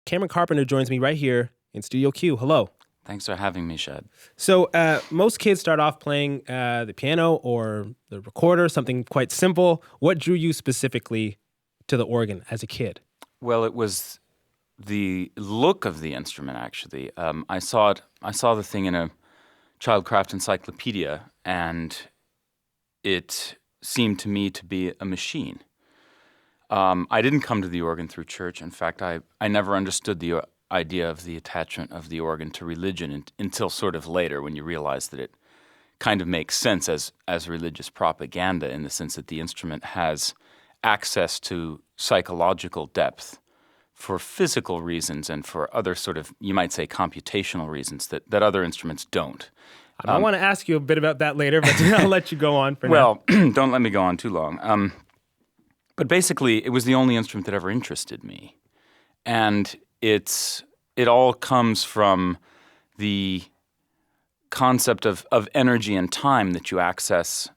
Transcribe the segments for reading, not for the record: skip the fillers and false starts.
Cameron Carpenter joins me right here in Studio Q. Hello. Thanks for having me, Shad. So most kids start off playing the piano or the recorder, something quite simple. What drew you specifically to the organ as a kid? Well, it was the look of the instrument, actually. I saw the thing in a childcraft encyclopedia, and it seemed to me to be a machine. I didn't come to the organ through church. In fact, I never understood the idea of the attachment of the organ to religion until sort of later, when you realize that it kind of makes sense as religious propaganda, in the sense that the instrument has access to psychological depth for physical reasons and for other sort of, you might say, computational reasons that other instruments don't. I want to ask you a bit about that later, but I'll let you go on for now. Well, don't let me go on too long. But basically, it was the only instrument that ever interested me. And it all comes from the concept of energy and time that you access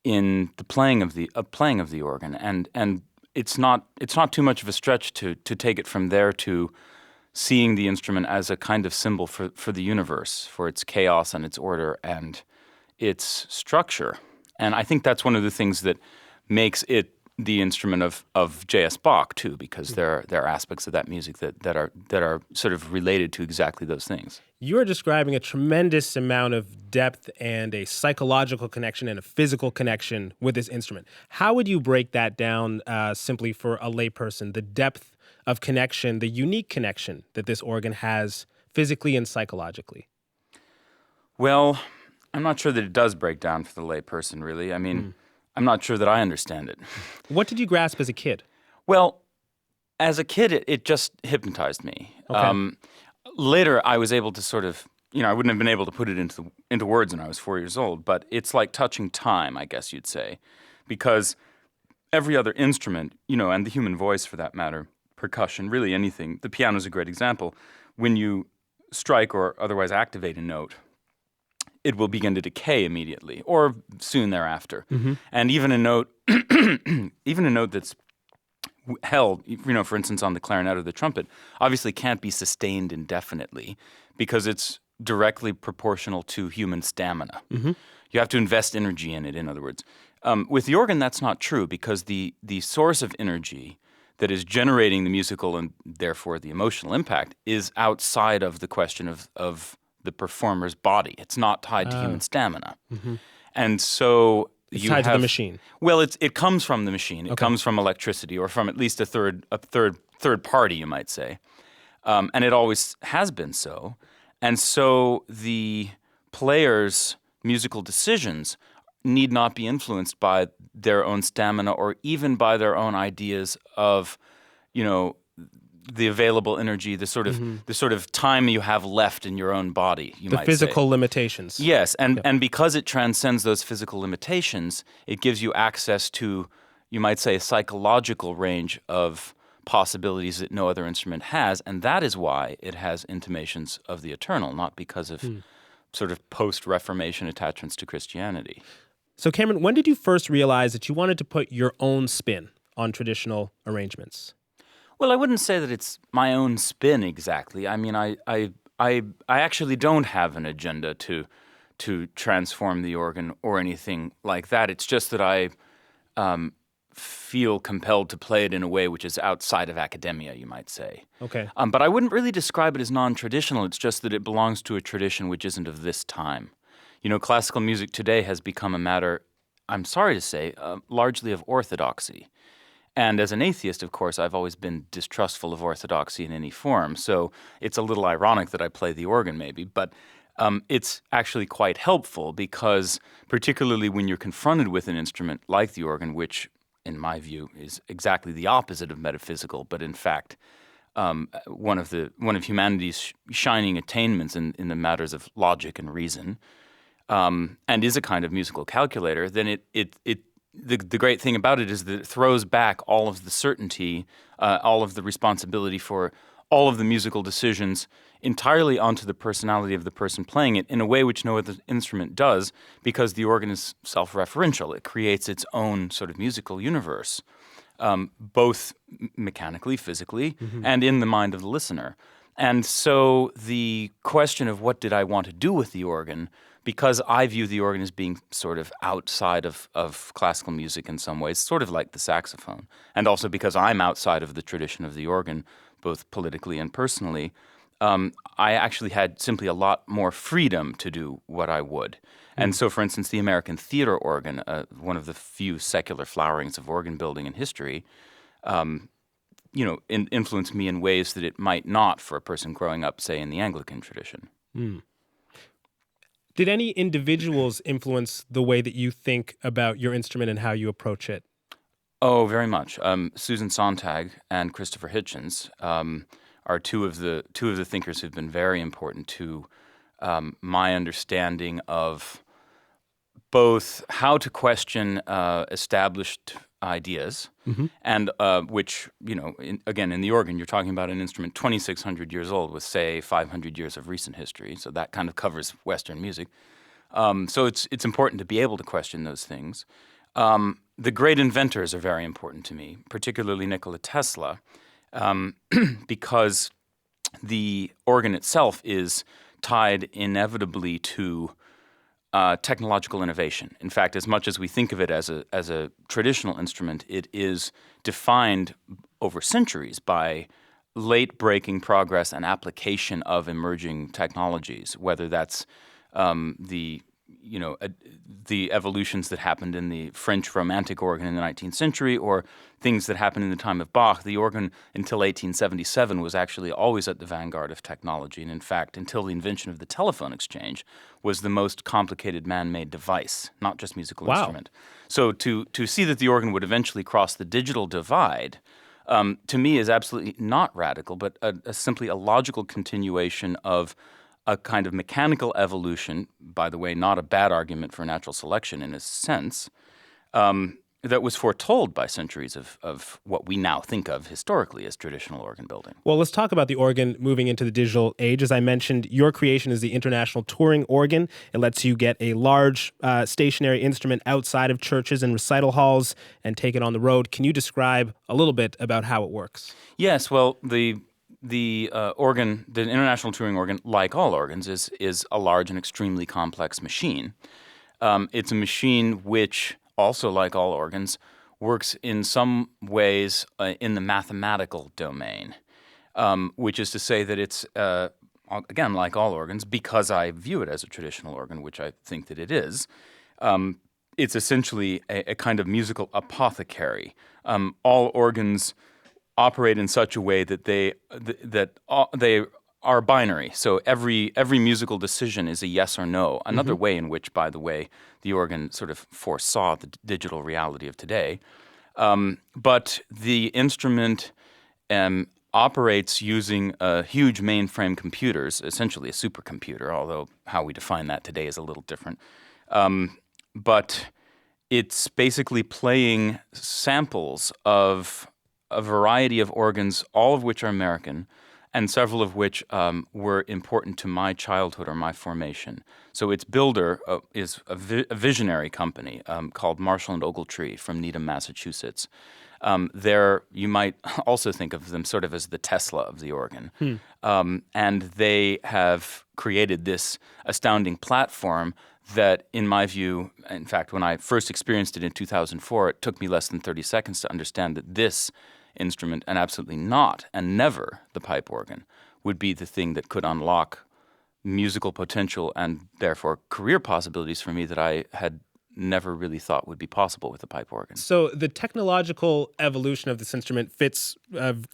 in the playing of the organ. And it's not too much of a stretch to take it from there to seeing the instrument as a kind of symbol for the universe, for its chaos and its order and its structure. And I think that's one of the things that makes it the instrument of J.S. Bach, too, because there are aspects of that music that are sort of related to exactly those things. You are describing a tremendous amount of depth and a psychological connection and a physical connection with this instrument. How would you break that down simply for a layperson, the depth of connection, the unique connection that this organ has physically and psychologically? Well, I'm not sure that it does break down for the layperson, really. I mean, I'm not sure that I understand it. What did you grasp as a kid? Well, as a kid, it just hypnotized me. Okay. Later, I was able to sort of, I wouldn't have been able to put it into words when I was 4 years old, but it's like touching time, I guess you'd say, because every other instrument, and the human voice for that matter, percussion, really anything, the piano is a great example. When you strike or otherwise activate a note, it will begin to decay immediately or soon thereafter. Mm-hmm. And even a note, that's held, for instance, on the clarinet or the trumpet, obviously can't be sustained indefinitely because it's directly proportional to human stamina. Mm-hmm. You have to invest energy in it, in other words. With the organ, that's not true because the source of energy that is generating the musical and therefore the emotional impact is outside of the question of the performer's body. It's not tied to human stamina. Mm-hmm. And so it's tied to the machine. Well, it comes from the machine. It comes from electricity or from at least a third party, you might say. And it always has been so. And so the player's musical decisions need not be influenced by their own stamina or even by their own ideas of, the available energy, the sort of time you have left in your own body, you might say. The physical limitations. Yes, and because it transcends those physical limitations, it gives you access to, you might say, a psychological range of possibilities that no other instrument has, and that is why it has intimations of the eternal, not because of sort of post-Reformation attachments to Christianity. So Cameron, when did you first realize that you wanted to put your own spin on traditional arrangements? Well, I wouldn't say that it's my own spin exactly. I mean, I actually don't have an agenda to transform the organ or anything like that. It's just that I feel compelled to play it in a way which is outside of academia, you might say. Okay. But I wouldn't really describe it as non-traditional. It's just that it belongs to a tradition which isn't of this time. Classical music today has become a matter, I'm sorry to say, largely of orthodoxy. And as an atheist, of course, I've always been distrustful of orthodoxy in any form. So it's a little ironic that I play the organ maybe. But it's actually quite helpful because particularly when you're confronted with an instrument like the organ, which in my view is exactly the opposite of metaphysical, but in fact one of humanity's shining attainments in the matters of logic and reason, and is a kind of musical calculator, then the great thing about it is that it throws back all of the certainty, all of the responsibility for all of the musical decisions entirely onto the personality of the person playing it in a way which no other instrument does, because the organ is self-referential. It creates its own sort of musical universe. both mechanically, physically, and in the mind of the listener. And so the question of what did I want to do with the organ, because I view the organ as being sort of outside of classical music in some ways, sort of like the saxophone, and also because I'm outside of the tradition of the organ, both politically and personally, I actually had simply a lot more freedom to do what I would. And so, for instance, the American theater organ, one of the few secular flowerings of organ building in history, influenced me in ways that it might not for a person growing up, say, in the Anglican tradition. Did any individuals influence the way that you think about your instrument and how you approach it? Oh, very much. Susan Sontag and Christopher Hitchens are two of the thinkers who've been very important to my understanding of both how to question established ideas, and which, again, in the organ, you're talking about an instrument 2,600 years old with, say, 500 years of recent history. So that kind of covers Western music. So it's important to be able to question those things. The great inventors are very important to me, particularly Nikola Tesla, because the organ itself is tied inevitably to technological innovation. In fact, as much as we think of it as a traditional instrument, it is defined over centuries by late-breaking progress and application of emerging technologies, whether that's the evolutions that happened in the French Romantic organ in the 19th century, or things that happened in the time of Bach. The organ, until 1877, was actually always at the vanguard of technology, and in fact, until the invention of the telephone exchange, was the most complicated man-made device, not just musical instrument. So to see that the organ would eventually cross the digital divide, to me is absolutely not radical, but simply a logical continuation of a kind of mechanical evolution, by the way, not a bad argument for natural selection in a sense, that was foretold by centuries of what we now think of historically as traditional organ building. Well, let's talk about the organ moving into the digital age. As I mentioned, your creation is the International Touring Organ. It lets you get a large stationary instrument outside of churches and recital halls and take it on the road. Can you describe a little bit about how it works? Yes, well, the organ, the International Touring Organ, like all organs, is a large and extremely complex machine. It's a machine which, also like all organs, works in some ways in the mathematical domain, which is to say that it's, again, like all organs, because I view it as a traditional organ, which I think that it is, it's essentially a kind of musical apothecary. All organs operate in such a way that they are binary. So every musical decision is a yes or no. Another way in which, by the way, the organ sort of foresaw the digital reality of today. But the instrument operates using huge mainframe computers, essentially a supercomputer, although how we define that today is a little different. But it's basically playing samples of a variety of organs, all of which are American, and several of which were important to my childhood or my formation. So its builder is a visionary company called Marshall and Ogletree from Needham, Massachusetts. You might also think of them sort of as the Tesla of the organ. And they have created this astounding platform that, in my view, in fact, when I first experienced it in 2004, it took me less than 30 seconds to understand that this instrument, and absolutely not, and never the pipe organ, would be the thing that could unlock musical potential and therefore career possibilities for me that I had never really thought would be possible with the pipe organ. So the technological evolution of this instrument fits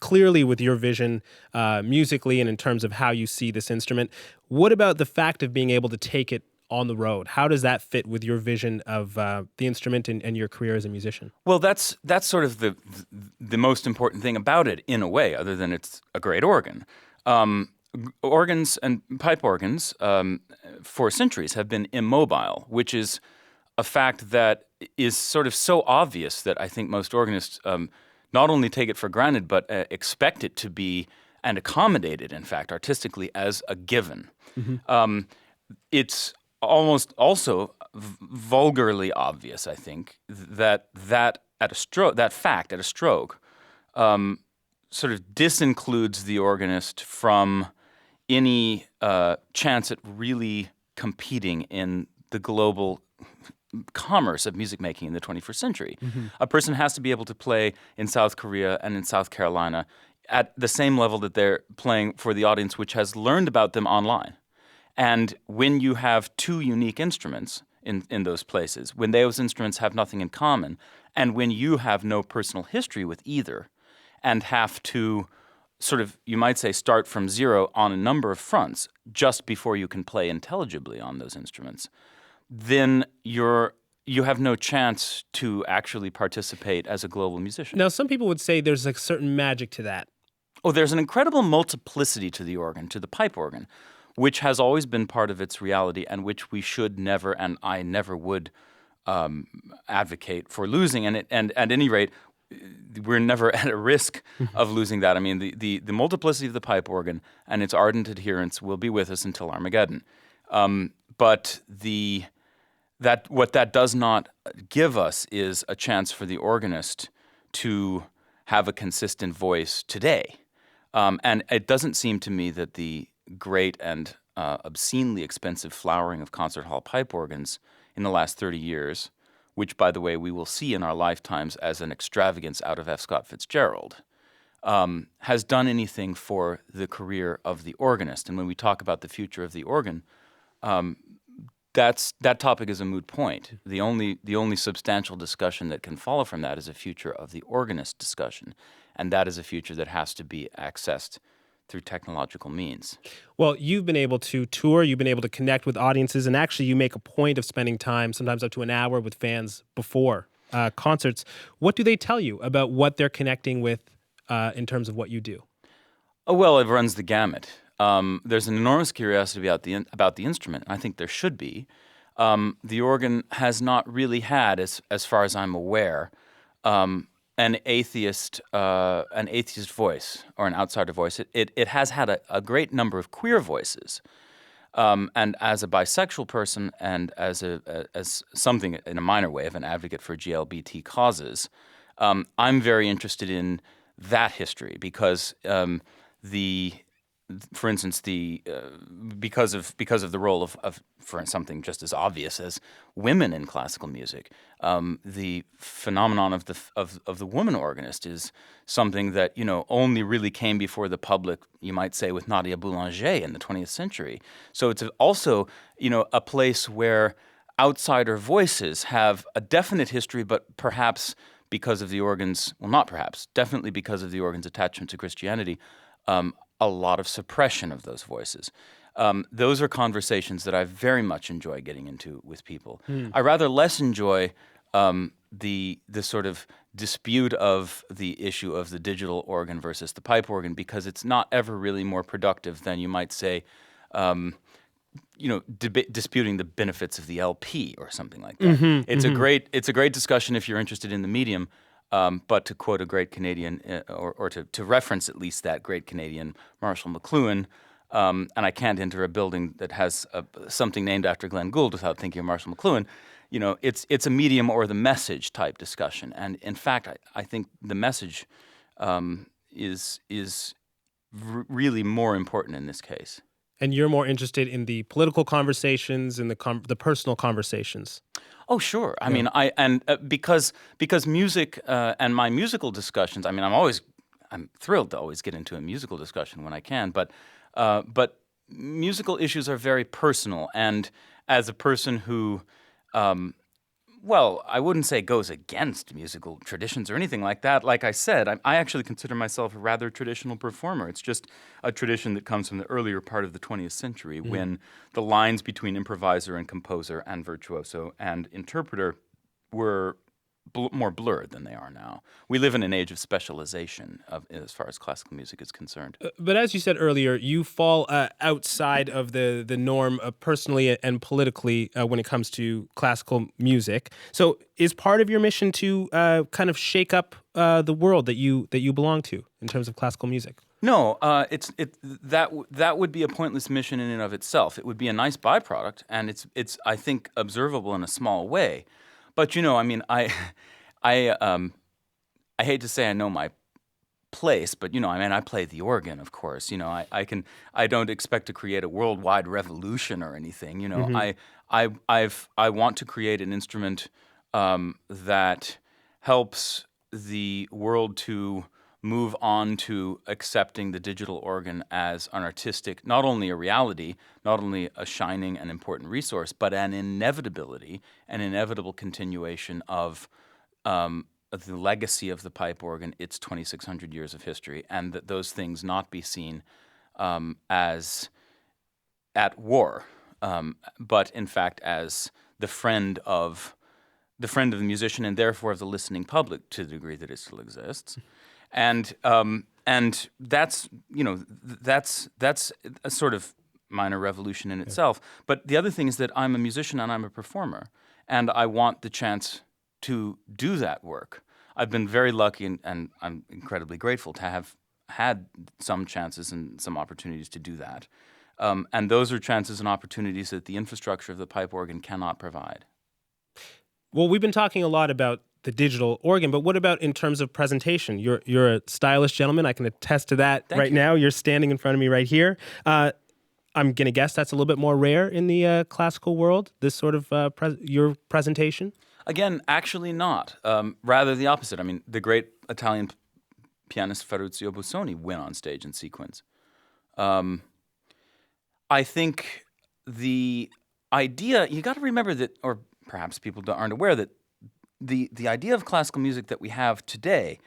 clearly with your vision musically and in terms of how you see this instrument. What about the fact of being able to take it on the road? How does that fit with your vision of the instrument and your career as a musician? Well, that's sort of the most important thing about it, in a way, other than it's a great organ. Organs and pipe organs for centuries have been immobile, which is a fact that is sort of so obvious that I think most organists not only take it for granted, but expect it to be, and accommodate it, in fact, artistically as a given. It's almost also vulgarly obvious, I think, that at a stroke, that fact at a stroke, sort of disincludes the organist from any chance at really competing in the global commerce of music making in the 21st century. A person has to be able to play in South Korea and in South Carolina at the same level that they're playing for the audience which has learned about them online. And when you have two unique instruments in those places, when those instruments have nothing in common, and when you have no personal history with either, and have to sort of, you might say, start from zero on a number of fronts just before you can play intelligibly on those instruments, then you have no chance to actually participate as a global musician. Now, some people would say there's a certain magic to that. Oh, there's an incredible multiplicity to the organ, to the pipe organ, which has always been part of its reality and which we should never, and I never would advocate for losing. And at any rate, we're never at a risk of losing that. I mean, the multiplicity of the pipe organ and its ardent adherents will be with us until Armageddon. But what that does not give us is a chance for the organist to have a consistent voice today. And it doesn't seem to me that the great and obscenely expensive flowering of concert hall pipe organs in the last 30 years, which, by the way, we will see in our lifetimes as an extravagance out of F. Scott Fitzgerald, has done anything for the career of the organist. And when we talk about the future of the organ, that topic is a moot point. The only substantial discussion that can follow from that is a future of the organist discussion, and that is a future that has to be accessed through technological means. Well, you've been able to tour, you've been able to connect with audiences, and actually you make a point of spending time, sometimes up to an hour, with fans before concerts. What do they tell you about what they're connecting with in terms of what you do? Oh, well, it runs the gamut. There's an enormous curiosity about the instrument. I think there should be. The organ has not really had, as far as I'm aware, an atheist voice or an outsider voice. It has had a great number of queer voices. And as a bisexual person and as something in a minor way of an advocate for GLBT causes, I'm very interested in that history because for instance, because of the role of for something just as obvious as women in classical music, the phenomenon of the woman organist is something that only really came before the public, you might say, with Nadia Boulanger in the 20th century. So it's also a place where outsider voices have a definite history, but perhaps because of the organ's, well, not perhaps, definitely because of the organ's attachment to Christianity, a lot of suppression of those voices. Those are conversations that I very much enjoy getting into with people. I rather less enjoy the sort of dispute of the issue of the digital organ versus the pipe organ because it's not ever really more productive than you might say, disputing the benefits of the LP or something like that. It's a great discussion if you're interested in the medium. But to quote a great Canadian, or to reference at least that great Canadian Marshall McLuhan, and I can't enter a building that has something named after Glenn Gould without thinking of Marshall McLuhan, it's a medium or the message type discussion. And in fact, I think the message is really more important in this case. And you're more interested in the political conversations and the personal conversations. Oh, sure. I mean, because music and my musical discussions. I mean, I'm thrilled to always get into a musical discussion when I can. But musical issues are very personal, and as a person who, I wouldn't say goes against musical traditions or anything like that. Like I said, I actually consider myself a rather traditional performer. It's just a tradition that comes from the earlier part of the 20th century when the lines between improviser and composer and virtuoso and interpreter were more blurred than they are now. We live in an age of specialization as far as classical music is concerned. But as you said earlier, you fall outside of the norm personally and politically when it comes to classical music. So is part of your mission to kind of shake up the world that you belong to in terms of classical music? No, that would be a pointless mission in and of itself. It would be a nice byproduct, and it's I think observable in a small way. But I mean, I hate to say I know my place, but I play the organ, of course. I don't expect to create a worldwide revolution or anything. I want to create an instrument that helps the world to move on to accepting the digital organ as an artistic, not only a reality, not only a shining and important resource, but an inevitability, an inevitable continuation of the legacy of the pipe organ, its 2,600 years of history, and that those things not be seen as at war, but in fact as the friend of the musician and therefore of the listening public to the degree that it still exists. And that's a sort of minor revolution in itself. But the other thing is that I'm a musician and I'm a performer, and I want the chance to do that work. I've been very lucky, and I'm incredibly grateful to have had some chances and some opportunities to do that. And those are chances and opportunities that the infrastructure of the pipe organ cannot provide. Well, we've been talking a lot about the digital organ, but what about in terms of presentation? You're a stylish gentleman. I can attest to that. Thank you. Now. You're standing in front of me right here. I'm going to guess that's a little bit more rare in the classical world, this sort of your presentation? Again, actually not. Rather the opposite. I mean, the great Italian pianist Ferruccio Busoni went on stage in sequence. I think the idea, you got to remember that, or perhaps people aren't aware that the idea of classical music that we have today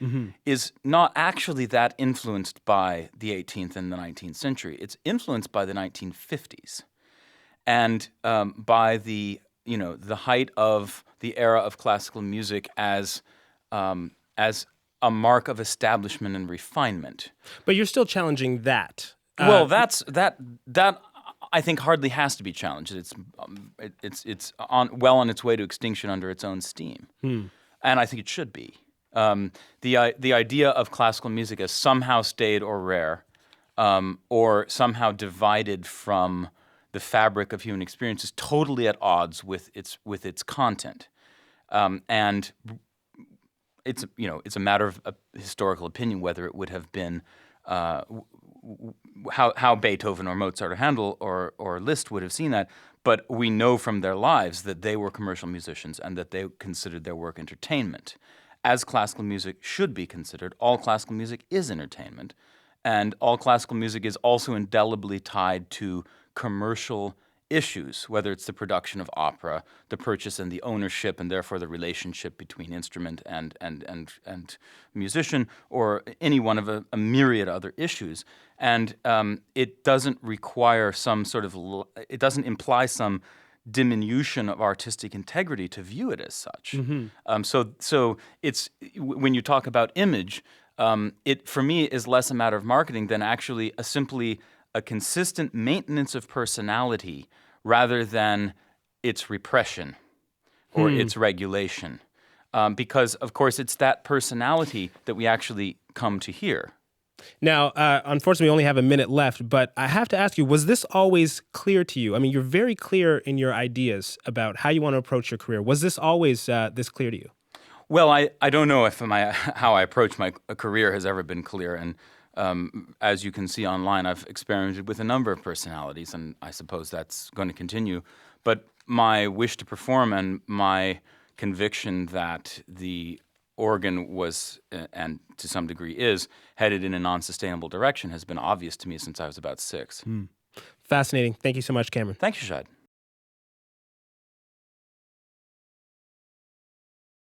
is not actually that influenced by the 18th and the 19th century. It's influenced by the 1950s and by the height of the era of classical music as a mark of establishment and refinement. But you're still challenging that. Well, that I think hardly has to be challenged. It's on its way to extinction under its own steam, and I think it should be. The idea of classical music as somehow staid or rare, or somehow divided from the fabric of human experience is totally at odds with its content, and it's a matter of historical opinion whether it would have been. How Beethoven or Mozart or Handel or Liszt would have seen that, but we know from their lives that they were commercial musicians and that they considered their work entertainment. As classical music should be considered, all classical music is entertainment, and all classical music is also indelibly tied to commercial issues, whether it's the production of opera, the purchase and the ownership, and therefore the relationship between instrument and musician, or any one of a myriad other issues. And it doesn't require it doesn't imply some diminution of artistic integrity to view it as such. So it's when you talk about image, it for me is less a matter of marketing than actually simply a consistent maintenance of personality rather than its repression or its regulation. Because, of course, it's that personality that we actually come to hear. Now, unfortunately, we only have a minute left, but I have to ask you, was this always clear to you? I mean, you're very clear in your ideas about how you want to approach your career. Was this always this clear to you? Well, I don't know if how I approach my career has ever been clear, and as you can see online, I've experimented with a number of personalities, and I suppose that's going to continue. But my wish to perform and my conviction that the organ was, and to some degree is, headed in a non-sustainable direction has been obvious to me since I was about 6. Fascinating. Thank you so much, Cameron. Thank you, Shad.